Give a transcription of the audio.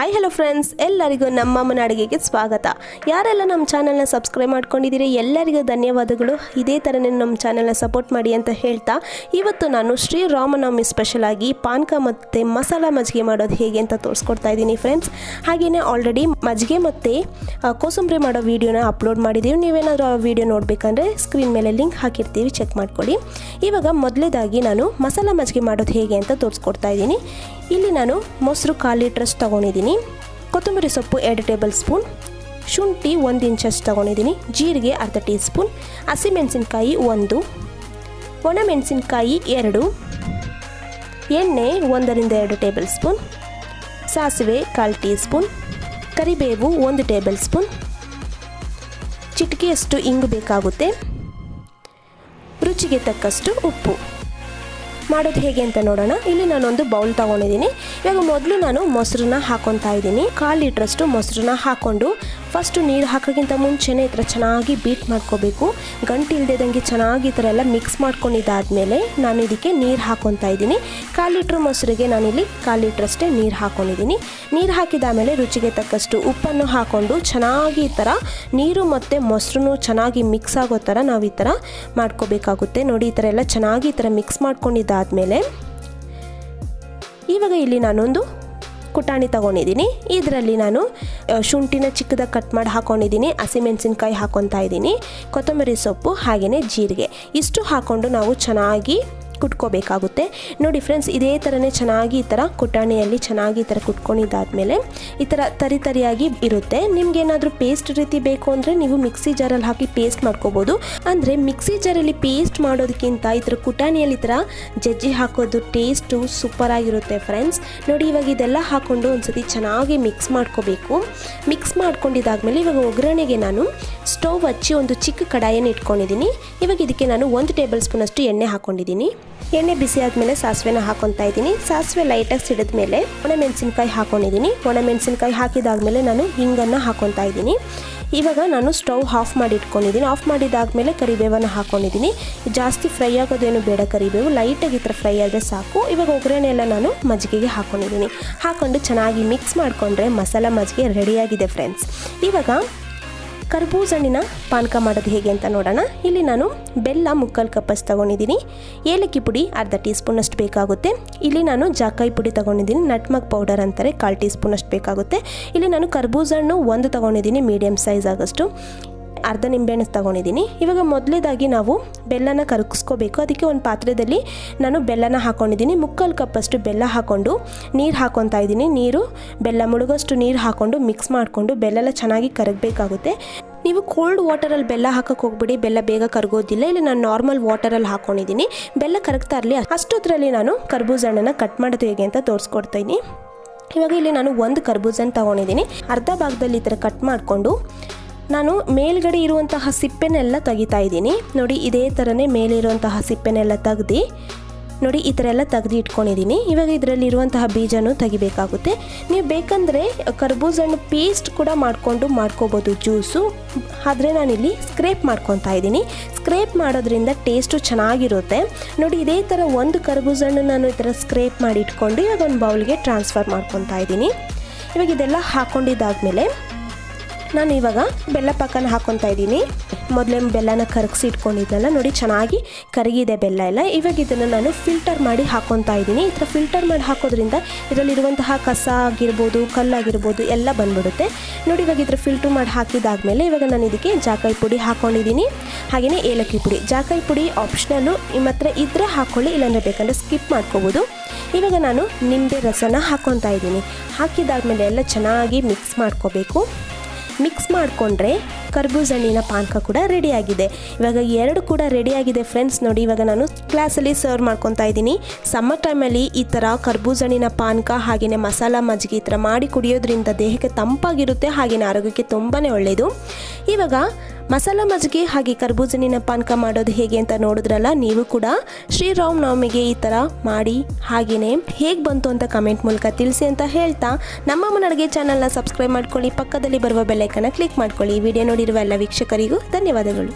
Hi hello friends, ಎಲ್ಲರಿಗೂ ನಮ್ಮಮ್ಮನ ಅಡುಗೆಗೆ ಸ್ವಾಗತ. ಯಾರೆಲ್ಲ ನಮ್ಮ ಚಾನಲ್ನ ಸಬ್ಸ್ಕ್ರೈಬ್ ಮಾಡ್ಕೊಂಡಿದ್ದೀರಿ ಎಲ್ಲರಿಗೂ ಧನ್ಯವಾದಗಳು. ಇದೇ ಥರನೇ ನಮ್ಮ ಚಾನಲ್ನ ಸಪೋರ್ಟ್ ಮಾಡಿ ಅಂತ ಹೇಳ್ತಾ, ಇವತ್ತು ನಾನು ಶ್ರೀ ರಾಮನವಮಿ ಸ್ಪೆಷಲ್ ಆಗಿ ಪಾನಕ ಮತ್ತು ಮಸಾಲ ಮಜ್ಜಿಗೆ ಮಾಡೋದು ಹೇಗೆ ಅಂತ ತೋರಿಸ್ಕೊಡ್ತಾ ಇದ್ದೀನಿ ಫ್ರೆಂಡ್ಸ್. ಹಾಗೆಯೇ ಆಲ್ರೆಡಿ ಮಜ್ಜಿಗೆ ಮತ್ತು ಕೋಸಂಬರಿ ಮಾಡೋ ವೀಡಿಯೋನ ಅಪ್ಲೋಡ್ ಮಾಡಿದ್ದೀವಿ. ನೀವೇನಾದರೂ ಆ ವಿಡಿಯೋ ನೋಡಬೇಕಂದ್ರೆ ಸ್ಕ್ರೀನ್ ಮೇಲೆ ಲಿಂಕ್ ಹಾಕಿರ್ತೀವಿ, ಚೆಕ್ ಮಾಡ್ಕೊಳ್ಳಿ. ಇವಾಗ ಮೊದಲೇದಾಗಿ ನಾನು ಮಸಾಲ ಮಜ್ಜಿಗೆ ಮಾಡೋದು ಹೇಗೆ ಅಂತ ತೋರಿಸ್ಕೊಡ್ತಾ ಇದ್ದೀನಿ. ಇಲ್ಲಿ ನಾನು ಮೊಸರು 1/4 ಲೀಟ್ರಷ್ಟು ತೊಗೊಂಡಿದ್ದೀನಿ, ಕೊತ್ತಂಬರಿ ಸೊಪ್ಪು 2 ಟೇಬಲ್ ಸ್ಪೂನ್, ಶುಂಠಿ 1 ಇಂಚಷ್ಟು ತೊಗೊಂಡಿದ್ದೀನಿ, ಜೀರಿಗೆ ಅರ್ಧ ಟೀ ಸ್ಪೂನ್, ಹಸಿಮೆಣಸಿನ್ಕಾಯಿ 1, ಒಣಮೆಣಸಿನ್ಕಾಯಿ 2, ಎಣ್ಣೆ 1 ರಿಂದ 2 ಟೇಬಲ್ ಸ್ಪೂನ್, ಸಾಸಿವೆ 1/4 ಟೀ ಸ್ಪೂನ್, ಕರಿಬೇವು 1 ಟೇಬಲ್ ಸ್ಪೂನ್, ಚಿಟಿಕೆಯಷ್ಟು ಇಂಗು ಬೇಕಾಗುತ್ತೆ, ರುಚಿಗೆ ತಕ್ಕಷ್ಟು ಉಪ್ಪು. ಮಾಡೋದು ಹೇಗೆ ಅಂತ ನೋಡೋಣ. ಇಲ್ಲಿ ನಾನೊಂದು ಬೌಲ್ ತೊಗೊಂಡಿದ್ದೀನಿ. ಇವಾಗ ಮೊದಲು ನಾನು ಮೊಸರನ್ನ ಹಾಕೊತಾ ಇದ್ದೀನಿ. 1/4 ಲೀಟ್ರಷ್ಟು ಮೊಸರನ್ನ ಹಾಕ್ಕೊಂಡು ಫಸ್ಟು ನೀರು ಹಾಕೋಕ್ಕಿಂತ ಮುಂಚೆನೇ ಈ ಥರ ಚೆನ್ನಾಗಿ ಬೀಟ್ ಮಾಡ್ಕೋಬೇಕು. ಗಂಟು ಇಲ್ದೇದಂಗೆ ಚೆನ್ನಾಗಿ ಈ ಥರ ಎಲ್ಲ ಮಿಕ್ಸ್ ಮಾಡ್ಕೊಂಡಿದ್ದಾದಮೇಲೆ ನಾನು ಇದಕ್ಕೆ ನೀರು ಹಾಕೊತಾ ಇದ್ದೀನಿ. 1/4 ಲೀಟ್ರ್ ಮೊಸರಿಗೆ ನಾನಿಲ್ಲಿ 1/4 ಲೀಟ್ರಷ್ಟೇ ನೀರು ಹಾಕ್ಕೊಂಡಿದ್ದೀನಿ. ನೀರು ಹಾಕಿದಾದಮೇಲೆ ರುಚಿಗೆ ತಕ್ಕಷ್ಟು ಉಪ್ಪನ್ನು ಹಾಕ್ಕೊಂಡು ಚೆನ್ನಾಗಿ ಈ ಥರ ನೀರು ಮತ್ತು ಮೊಸರು ಚೆನ್ನಾಗಿ ಮಿಕ್ಸ್ ಆಗೋ ಥರ ನಾವು ಈ ಥರ ಮಾಡ್ಕೋಬೇಕಾಗುತ್ತೆ. ನೋಡಿ, ಈ ಥರ ಎಲ್ಲ ಚೆನ್ನಾಗಿ ಈ ಥರ ಮಿಕ್ಸ್ ಮಾಡ್ಕೊಂಡಿದ್ದಾದಮೇಲೆ ಇವಾಗ ಇಲ್ಲಿ ನಾನೊಂದು ಕುಟಾಣಿ ತೊಗೊಂಡಿದ್ದೀನಿ. ಇದರಲ್ಲಿ ನಾನು ಶುಂಠಿನ ಚಿಕ್ಕದಾಗಿ ಕಟ್ ಮಾಡಿ ಹಾಕ್ಕೊಂಡಿದ್ದೀನಿ, ಹಸಿಮೆಣಸಿನ್ಕಾಯಿ ಹಾಕ್ಕೊತಾ ಇದ್ದೀನಿ, ಕೊತ್ತಂಬರಿ ಸೊಪ್ಪು ಹಾಗೆಯೇ ಜೀರಿಗೆ ಇಷ್ಟು ಹಾಕ್ಕೊಂಡು ನಾವು ಚೆನ್ನಾಗಿ ಕುಟ್ಕೋಬೇಕಾಗುತ್ತೆ. ನೋಡಿ ಫ್ರೆಂಡ್ಸ್, ಇದೇ ಥರನೇ ಚೆನ್ನಾಗಿ ಈ ಥರ ಕುಟಾಣಿಯಲ್ಲಿ ಚೆನ್ನಾಗಿ ಈ ಥರ ಕುಟ್ಕೊಂಡಿದ್ದಾದಮೇಲೆ ಈ ಥರ ತರಿಯಾಗಿ ಇರುತ್ತೆ. ನಿಮ್ಗೇನಾದರೂ ಪೇಸ್ಟ್ ರೀತಿ ಬೇಕು ಅಂದರೆ ನೀವು ಮಿಕ್ಸಿ ಜಾರಲ್ಲಿ ಹಾಕಿ ಪೇಸ್ಟ್ ಮಾಡ್ಕೋಬೋದು. ಅಂದರೆ ಮಿಕ್ಸಿ ಜಾರಲ್ಲಿ ಪೇಸ್ಟ್ ಮಾಡೋದಕ್ಕಿಂತ ಈ ಥರ ಕುಟಾಣಿಯಲ್ಲಿ ಈ ಥರ ಜಜ್ಜಿ ಹಾಕೋದು ಟೇಸ್ಟು ಸೂಪರಾಗಿರುತ್ತೆ ಫ್ರೆಂಡ್ಸ್. ನೋಡಿ, ಇವಾಗ ಇದೆಲ್ಲ ಹಾಕ್ಕೊಂಡು ಒಂದ್ಸತಿ ಚೆನ್ನಾಗಿ ಮಿಕ್ಸ್ ಮಾಡ್ಕೋಬೇಕು. ಮಿಕ್ಸ್ ಮಾಡ್ಕೊಂಡಿದ್ದಾದಮೇಲೆ ಇವಾಗ ಒಗ್ಗರಣೆಗೆ ನಾನು ಸ್ಟವ್ ಹಚ್ಚಿ ಒಂದು ಚಿಕ್ಕ ಕಡಾಯನ್ನು ಇಟ್ಕೊಂಡಿದ್ದೀನಿ. ಇವಾಗ ಇದಕ್ಕೆ ನಾನು 1 ಟೇಬಲ್ ಸ್ಪೂನಷ್ಟು ಎಣ್ಣೆ ಹಾಕ್ಕೊಂಡಿದ್ದೀನಿ. ಎಣ್ಣೆ ಬಿಸಿ ಆದಮೇಲೆ ಸಾಸಿವೆನ ಹಾಕ್ಕೊತಾ ಇದ್ದೀನಿ. ಸಾಸಿವೆ ಲೈಟಾಗಿ ಸಿಡಿದ ಮೇಲೆ ಒಣಮೆಣಸಿನ್ಕಾಯಿ ಹಾಕ್ಕೊಂಡಿದ್ದೀನಿ. ಒಣಮೆಣಸಿನ್ಕಾಯಿ ಹಾಕಿದಾದ್ಮೇಲೆ ನಾನು ಹಿಂಗನ್ನು ಹಾಕ್ಕೊತಾ ಇದ್ದೀನಿ. ಇವಾಗ ನಾನು ಸ್ಟವ್ ಆಫ್ ಮಾಡಿ ಇಟ್ಕೊಂಡಿದ್ದೀನಿ. ಆಫ್ ಮಾಡಿದಾದ್ಮೇಲೆ ಕರಿಬೇವನ್ನು ಹಾಕ್ಕೊಂಡಿದ್ದೀನಿ. ಜಾಸ್ತಿ ಫ್ರೈ ಆಗೋದೇನು ಬೇಡ, ಕರಿಬೇವು ಲೈಟಾಗಿ ಈ ಥರ ಫ್ರೈ ಆದರೆ ಸಾಕು. ಇವಾಗ ಒಗ್ಗರಣೆ ಎಲ್ಲ ನಾನು ಮಜ್ಜಿಗೆಗೆ ಹಾಕ್ಕೊಂಡಿದ್ದೀನಿ. ಹಾಕ್ಕೊಂಡು ಚೆನ್ನಾಗಿ ಮಿಕ್ಸ್ ಮಾಡಿಕೊಂಡ್ರೆ ಮಸಾಲ ಮಜ್ಜಿಗೆ ರೆಡಿಯಾಗಿದೆ ಫ್ರೆಂಡ್ಸ್. ಇವಾಗ ಕರ್ಬೂಜ ಹಣ್ಣಿನ ಪಾನಕ ಮಾಡೋದು ಹೇಗೆ ಅಂತ ನೋಡೋಣ. ಇಲ್ಲಿ ನಾನು ಬೆಲ್ಲ 3/4 ಕಪ್ಪಷ್ಟು ತೊಗೊಂಡಿದ್ದೀನಿ, ಏಲಕ್ಕಿ ಪುಡಿ ಅರ್ಧ ಟೀ ಸ್ಪೂನಷ್ಟು ಬೇಕಾಗುತ್ತೆ. ಇಲ್ಲಿ ನಾನು ಜಾಕಾಯಿ ಪುಡಿ ತೊಗೊಂಡಿದ್ದೀನಿ, ನಟ್ಮಗ್ ಪೌಡರ್ ಅಂತಾರೆ, 1/4 ಟೀ ಸ್ಪೂನಷ್ಟು ಬೇಕಾಗುತ್ತೆ. ಇಲ್ಲಿ ನಾನು ಕರ್ಬೂಜ ಹಣ್ಣು 1 ತೊಗೊಂಡಿದ್ದೀನಿ, ಮೀಡಿಯಮ್ ಸೈಜ್ ಆಗೋಷ್ಟು, ಅರ್ಧ ನಿಂಬೆಹಣ್ಣು ತೊಗೊಂಡಿದ್ದೀನಿ. ಇವಾಗ ಮೊದಲೇದಾಗಿ ನಾವು ಬೆಲ್ಲನ ಕರಗಿಸ್ಕೋಬೇಕು. ಅದಕ್ಕೆ ಒಂದು ಪಾತ್ರೆಯಲ್ಲಿ ನಾನು ಬೆಲ್ಲನ ಹಾಕ್ಕೊಂಡಿದ್ದೀನಿ. 3/4 ಕಪ್ಪಷ್ಟು ಬೆಲ್ಲ ಹಾಕ್ಕೊಂಡು ನೀರು ಹಾಕ್ಕೊತಾ ಇದ್ದೀನಿ. ನೀರು ಬೆಲ್ಲ ಮುಳುಗೋಷ್ಟು ನೀರು ಹಾಕ್ಕೊಂಡು ಮಿಕ್ಸ್ ಮಾಡಿಕೊಂಡು ಬೆಲ್ಲ ಚೆನ್ನಾಗಿ ಕರಗಬೇಕಾಗುತ್ತೆ. ನೀವು ಕೋಲ್ಡ್ ವಾಟರಲ್ಲಿ ಬೆಲ್ಲ ಹಾಕಕ್ಕೆ ಹೋಗ್ಬಿಡಿ, ಬೆಲ್ಲ ಬೇಗ ಕರಗೋದಿಲ್ಲ. ಇಲ್ಲಿ ನಾನು ನಾರ್ಮಲ್ ವಾಟರಲ್ಲಿ ಹಾಕ್ಕೊಂಡಿದ್ದೀನಿ. ಬೆಲ್ಲ ಕರಗ್ತಾ ಇರಲಿ ಅಷ್ಟೊತ್ತರಲ್ಲಿ ನಾನು ಕರ್ಬೂಜ ಹಣ್ಣನ್ನು ಕಟ್ ಮಾಡೋದು ಹೇಗೆ ಅಂತ ತೋರಿಸ್ಕೊಡ್ತೀನಿ. ಇವಾಗ ಇಲ್ಲಿ ನಾನು 1 ಕರ್ಬೂಜ ಹಣ್ಣು ತೊಗೊಂಡಿದ್ದೀನಿ. ಅರ್ಧ ಭಾಗದಲ್ಲಿ ಈ ಥರ ಕಟ್ ಮಾಡಿಕೊಂಡು ನಾನು ಮೇಲ್ಗಡೆ ಇರುವಂತಹ ಸಿಪ್ಪೆನೆಲ್ಲ ತೆಗಿತಾ ಇದ್ದೀನಿ. ನೋಡಿ, ಇದೇ ಥರನೇ ಮೇಲೆ ಇರುವಂತಹ ಸಿಪ್ಪೆನೆಲ್ಲ ತೆಗ್ದು ನೋಡಿ ಈ ಥರ ಎಲ್ಲ ತೆಗ್ದು ಇಟ್ಕೊಂಡಿದ್ದೀನಿ. ಇವಾಗ ಇದರಲ್ಲಿರುವಂತಹ ಬೀಜನೂ ತೆಗಿಬೇಕಾಗುತ್ತೆ. ನೀವು ಬೇಕಂದರೆ ಕರ್ಬೂಜ ಹಣ್ಣು ಪೇಸ್ಟ್ ಕೂಡ ಮಾಡ್ಕೋಬೋದು, ಜ್ಯೂಸು. ಆದರೆ ನಾನಿಲ್ಲಿ ಸ್ಕ್ರೇಪ್ ಮಾಡ್ಕೊತಾ ಇದ್ದೀನಿ. ಸ್ಕ್ರೇಪ್ ಮಾಡೋದ್ರಿಂದ ಟೇಸ್ಟು ಚೆನ್ನಾಗಿರುತ್ತೆ. ನೋಡಿ, ಇದೇ ಥರ 1 ಕರ್ಬೂಜ ಹಣ್ಣು ನಾನು ಈ ಥರ ಸ್ಕ್ರೇಪ್ ಮಾಡಿ ಇಟ್ಕೊಂಡು ಇವಾಗ ಒಂದು ಬೌಲ್ಗೆ ಟ್ರಾನ್ಸ್ಫರ್ ಮಾಡ್ಕೊತಾ ಇದ್ದೀನಿ. ಇವಾಗ ಇದೆಲ್ಲ ಹಾಕ್ಕೊಂಡಿದ್ದಾದಮೇಲೆ ನಾನು ಇವಾಗ ಬೆಲ್ಲ ಪಾಕನ ಹಾಕ್ಕೊತಾ ಇದ್ದೀನಿ. ಮೊದಲೇ ಬೆಲ್ಲನ ಕರಗಿಸಿ ಇಟ್ಕೊಂಡಿದ್ದೆಲ್ಲ ನೋಡಿ ಚೆನ್ನಾಗಿ ಕರಗಿದೆ ಬೆಲ್ಲ ಎಲ್ಲ. ಇವಾಗ ಇದನ್ನು ನಾನು ಫಿಲ್ಟರ್ ಮಾಡಿ ಹಾಕ್ಕೊತಾ ಇದ್ದೀನಿ. ಈ ಥರ ಫಿಲ್ಟರ್ ಮಾಡಿ ಹಾಕೋದ್ರಿಂದ ಇದರಲ್ಲಿರುವಂತಹ ಕಸ ಆಗಿರ್ಬೋದು, ಕಲ್ಲಾಗಿರ್ಬೋದು ಎಲ್ಲ ಬಂದ್ಬಿಡುತ್ತೆ. ನೋಡಿ, ಇವಾಗ ಈ ಥರ ಫಿಲ್ಟರ್ ಮಾಡಿ ಹಾಕಿದಾದ್ಮೇಲೆ ಇವಾಗ ನಾನು ಇದಕ್ಕೆ ಜಾಕಾಯಿ ಪುಡಿ ಹಾಕ್ಕೊಂಡಿದ್ದೀನಿ, ಹಾಗೆಯೇ ಏಲಕ್ಕಿ ಪುಡಿ. ಜಾಕಾಯಿ ಪುಡಿ ಆಪ್ಷನಲ್ಲು, ನಿಮ್ಮ ಹತ್ರ ಇದ್ದರೆ ಹಾಕ್ಕೊಳ್ಳಿ, ಇಲ್ಲಾಂದರೆ ಬೇಕಂದರೆ ಸ್ಕಿಪ್ ಮಾಡ್ಕೋಬೋದು. ಇವಾಗ ನಾನು ನಿಂಬೆ ರಸನ ಹಾಕ್ಕೊತಾ ಇದ್ದೀನಿ. ಹಾಕಿದಾದ್ಮೇಲೆ ಎಲ್ಲ ಚೆನ್ನಾಗಿ ಮಿಕ್ಸ್ ಮಾಡ್ಕೋಬೇಕು. ಮಿಕ್ಸ್ ಮಾಡಿಕೊಂಡ್ರೆ ಕರ್ಬೂಜ ಹಣ್ಣಿನ ಪಾನಕ ಕೂಡ ರೆಡಿಯಾಗಿದೆ. ಇವಾಗ 2 ಕೂಡ ರೆಡಿಯಾಗಿದೆ ಫ್ರೆಂಡ್ಸ್. ನೋಡಿ, ಇವಾಗ ನಾನು ಗ್ಲಾಸಲ್ಲಿ ಸರ್ವ್ ಮಾಡ್ಕೊತಾ ಇದ್ದೀನಿ. ಸಮ್ಮರ್ ಟೈಮಲ್ಲಿ ಈ ಥರ ಕರ್ಬೂಜ ಹಣ್ಣಿನ ಪಾನಕ ಹಾಗೆಯೇ ಮಸಾಲ ಮಜ್ಜಿಗೆ ಈ ಥರ ಮಾಡಿ ಕುಡಿಯೋದ್ರಿಂದ ದೇಹಕ್ಕೆ ತಂಪಾಗಿರುತ್ತೆ, ಹಾಗೆಯೇ ಆರೋಗ್ಯಕ್ಕೆ ತುಂಬಾ ಒಳ್ಳೆಯದು. ಇವಾಗ ಮಸಾಲ ಮಜ್ಜಿಗೆ ಹಾಗೆ ಕರ್ಬೂಜ ಹಣ್ಣಿನ ಪಾನಕ ಮಾಡೋದು ಹೇಗೆ ಅಂತ ನೋಡಿದ್ರಲ್ಲ. ನೀವು ಕೂಡ ಶ್ರೀರಾಮನವಮಿಗೆ ಈ ಥರ ಮಾಡಿ ಹಾಗೆಯೇ ಹೇಗೆ ಬಂತು ಅಂತ ಕಮೆಂಟ್ ಮೂಲಕ ತಿಳಿಸಿ ಅಂತ ಹೇಳ್ತಾ, ನಮ್ಮಮ್ಮನ ಅಡುಗೆ ಚಾನಲ್ನ ಸಬ್ಸ್ಕ್ರೈಬ್ ಮಾಡ್ಕೊಳ್ಳಿ, ಪಕ್ಕದಲ್ಲಿ ಬರುವ ಬೆಲ್ ಐಕನ್ನ ಕ್ಲಿಕ್ ಮಾಡ್ಕೊಳ್ಳಿ. ಈ ವಿಡಿಯೋ ನೋಡಿರುವ ಎಲ್ಲ ವೀಕ್ಷಕರಿಗೂ ಧನ್ಯವಾದಗಳು.